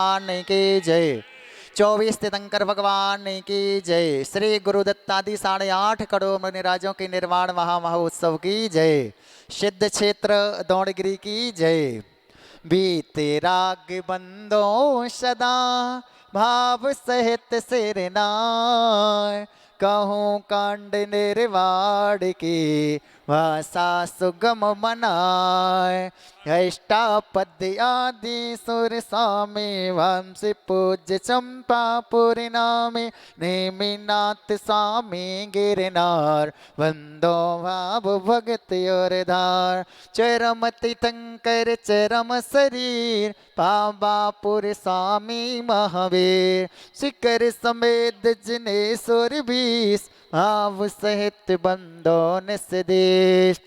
भगवान की जय। 24 तीर्थंकर भगवान की जय। श्री गुरुदत्तादि 8.5 करोड़ मुनिराजों के निर्वाण महामहोत्सव की जय। सिद्ध क्षेत्र दौड़गिरी की जय। बीते राग बंदो सदा भाव सहित सिरनाय। कहूँ कांड निर्वाण की भाषा सुगम मनाय। अष्टापद आदि सुर सामे वंश पूज्य चंपापुरी नामे। नेमिनाथ स्वामी गिरनार वंदो भाव भगति और धार। चरम तीर्थंकर चरम शरीर पावापुर स्वामी महावीर। शिखर समेत जिनेश्वर बीस भाव सहित बंदो निसदेश।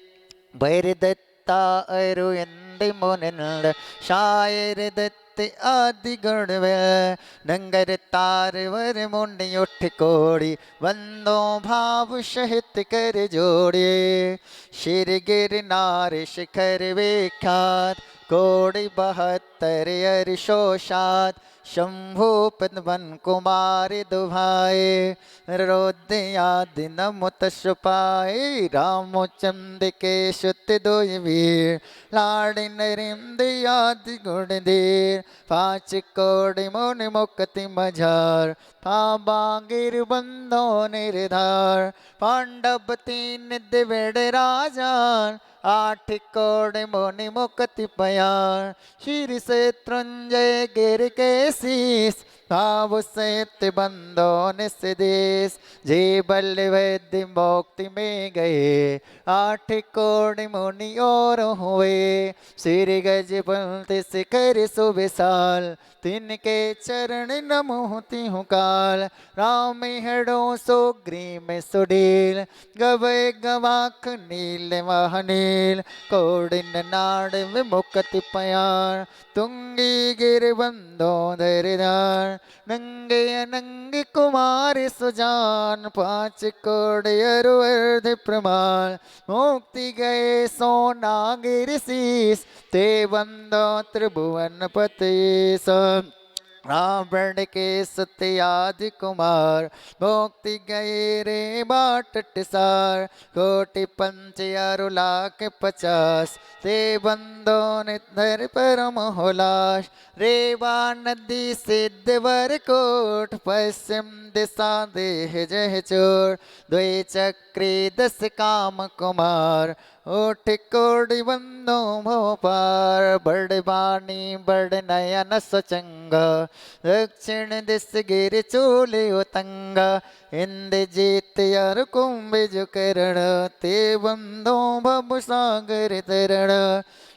भैरदत्ता अरुयंद मुनिंद शायर दत्त आदि गुणवे। नंगर तार वर मुंडी उठ कोड़ी वंदो भाव सहित कर जोड़े। शिर गिरनार शिखर विख्यात कोड़ी 72 अरिशोषात। शंभु पद्मन कुमार दुभाए रोदयादि नमुत सुपाए। रामचंद्र के सुत दोय वीर लाड़ नरिंदयादि गुण देर। 5 कोड़ि मुनि मुक्ति मझार पाबागिर बंधो निर्धार। पांडव 3 दिव्य राजान 8 कोड़ि मुनि मुक्ति पयार। शीर से त्रुंजय गिर के शीस भाव सहित बंदो निसदेश। जे बल वैद्य मुक्ति में गए 8 कोड़ि मुनि और हुए। सिर गज बलते शिखर सुविशाल तिनके चरण नमोति हूँ काल। राम हेड़ो सुग्रीव में सुडील गवै गवाख नील महानील। कोडिन नाड़ विमुक्ति पयार तुंगी गिर बंदो धरदार। नंगे अनंग कुमार सुजान 5 कोड़ि अरुवर्ध प्रमाण। मुक्ति गए सोना गिर शीस ते बंदो त्रिभुवन पति सब। रावण के सत्यादि कुमार मुक्ति गए रे बाट सार। 1,50,50 ते बंदो निधर परम होलाश। रेवा नदी सिद्धवर कोट पश्चिम दिशा देह जह चोर। 2 चक्री 10 काम कुमार ओठ कोड़ि बंदो भोपार। बड़ बानी बड़ नयन सचंग दक्षिण दिश गिर चूल उतंग। इंद्रजीत अर कुंभिज करण ते बंदो भव सागर तरण।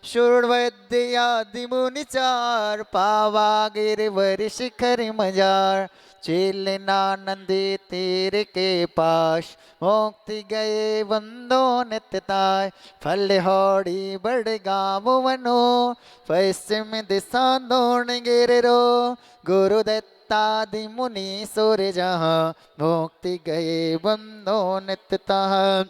शूरवैद्य आदि मुनि चार पावा गिरवर शिखर मजार। चीलनानंदी तीर के पास मुक्ति गए बंदो नित्यताय। फल हौड़ी बड़ गाँव वनो पश्चिम दिशा दौड़ गिरो। गुरुदत्तादि मुनि सुर जहाँ मुक्ति गए बंदो नित्यतः।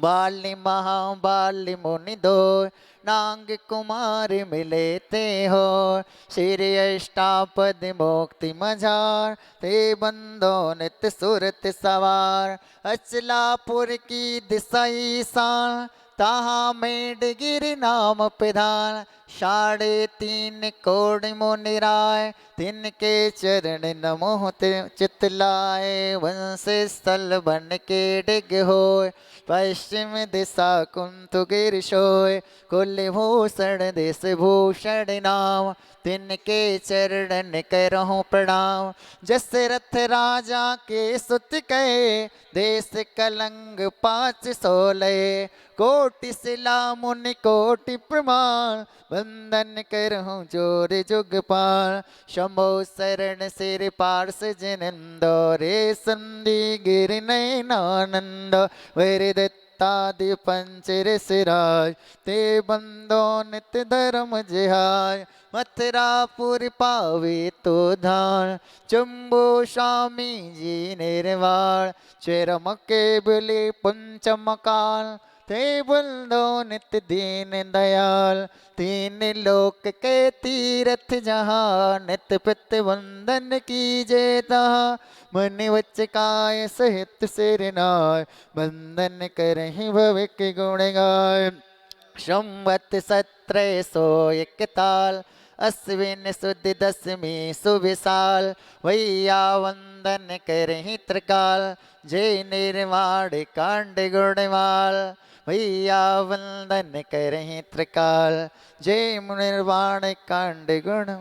बाली महाबाली मुनि दो नांग कुमार मिले ते हो। श्री अष्टापद मुक्ति मझार ते बंदो नित्य सुरत सवार। अचलापुर की दिशा ईशान ताहा मेडगिरि नाम पिधान। 3.5 कोड़ि मुनि राय तिनके चरण नमोते चितलाए। वंश स्थल बन के डिग होय पश्चिम दिशा कुंत गिर सोय। कुलभूषण देश भूषण नाम तिनके चरण करहु प्रणाम। जसरथ राजा के सुत कहे देश कलंग 516। कोटि शिला मुनि कोटि प्रमाण वंदन करहु जोर जुगपाल। शंभो शरण सिर पार्श जिनेंदो रे संधि गिर नयनानंद। वैरदत्तादि पंच ऋषिराज ते बंदो नित्य धर्म जिहाय। मथुरापुर पावे तो धान चंबो स्वामी जी निर्वाण। चरम के बिले पंचमकाल ते बंदो नित्य दीन दयाल। तीन लोक के तीर्थ जहाँ नित पित वंदन कीजे तहाँ। मन वच काय सहित सिर नाय वंदन करहि भविक गुण गाय। संवत सत्रह सो इकताल अश्विन सुद दसमी सुविशाल। वैया वंदन करहि त्रिकाल जय निर्वाण कांड गुणमाल। भैया वंदन करहि त्रिकाल जय निर्वाण कांड गुण।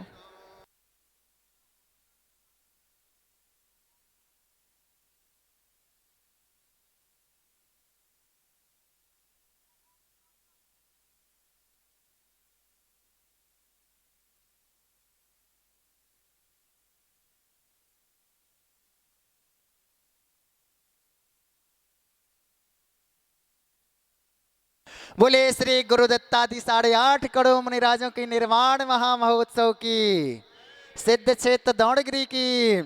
बोले श्री गुरुदत्तादि 8.5 करोड़ मुनिराजों की निर्वाण महामहोत्सव की। सिद्ध क्षेत्र दौड़गिरी की।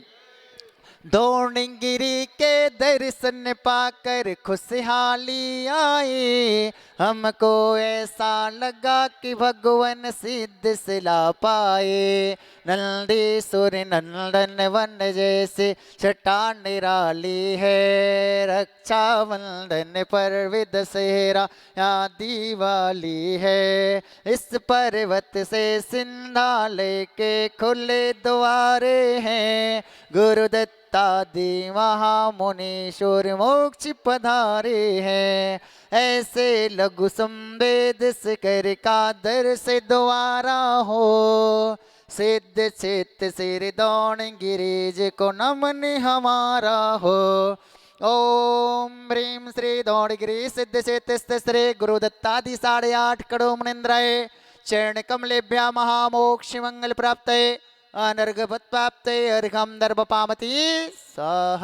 दौड़गिरी के दर्शन पाकर खुशहाली आई। हमको ऐसा लगा कि भगवान सिद्ध सिला पाए। नंदीश्वर नंदन वन जैसे चट्टान निराली है। रक्षा बंधन पर दशहरा या दिवाली है। इस पर्वत से सिंधाले के खुले द्वारे हैं। गुरुदत्तादि महामुनीश्वर मोक्ष पधारे हैं। ऐसे लघु संवेद कर का दर से द्वारा हो। सिद्ध चित्त सिर दौड़ गिरिज को नमन हमारा हो। ओम ह्रीं श्री दौड़गिरी सिद्ध चेत श्री गुरुदत्तादि 8.5 करोड़ मुनिंद्राय चरण कमलेभ्या महामोक्ष मंगल प्राप्त अनर्घ प्राप्त अर्घम दर्भ पामती सह।